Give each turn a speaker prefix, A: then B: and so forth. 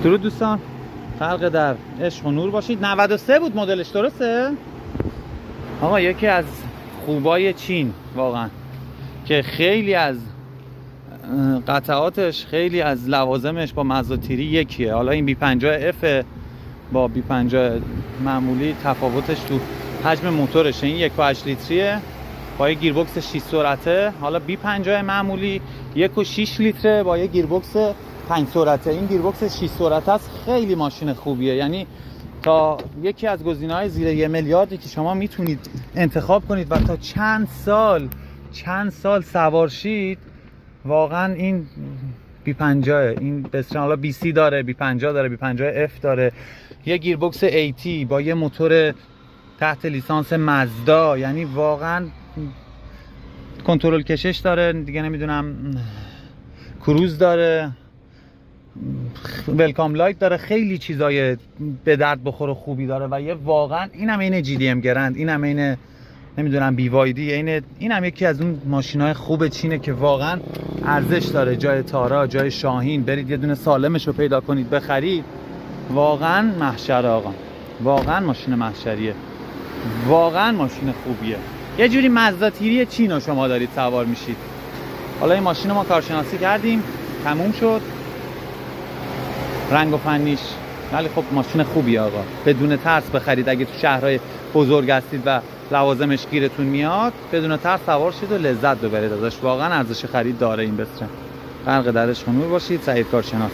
A: درود دوستان، خلق در عشق و نور باشید. 93 بود مدلش، درسته؟ آقا یکی از خوبای چین واقعا که خیلی از قطعاتش، خیلی از لوازمش با مزاتیری یکیه. حالا این B50F با B50 معمولی تفاوتش تو حجم موتورشه. این 1.8 لیتریه با یه گیربکس 6 سرعته. حالا B50 معمولی 1.6 لیتره با یه گیربکس 5 سرعته. این گیربکس 6 سرعته است، خیلی ماشین خوبیه. یعنی تا یکی از گزینه‌های زیر 1 میلیاردی که شما میتونید انتخاب کنید و تا چند سال سوار شید، واقعا این B50 این بسیار. حالا BC داره، B50 داره، B50F داره، یه گیربکس AT با یه موتور تحت لیسانس مازدا. یعنی واقعا کنترل کشش داره دیگه، نمیدونم کروز داره، ولکام لایت داره، خیلی چیزای به درد بخور و خوبی داره. و یه واقعا اینم عین GDM گرند، اینم عین نمیدونم BYD، اینم یکی از اون ماشینای خوب چینه که واقعا ارزش داره. جای تارا، جای شاهین، برید یه دونه سالمش رو پیدا کنید بخرید. واقعا محشر آقا، واقعا ماشین محشریه، واقعا ماشین خوبیه. یه جوری مزداتیری چین رو شما دارید سوار میشید. حالا این ماشین رو ما کارشناسی کردیم، تموم شد رنگ و فنیش، ولی خب ماشین خوبیه آقا. بدون ترس بخرید. اگه تو شهرهای بزرگ هستید و لوازمش گیرتون میاد، بدون ترس سوار شید و لذت ببرید ازش. واقعا ارزش خرید داره این بسره. غرق در عشق و نور باشید. سعید کارشناس.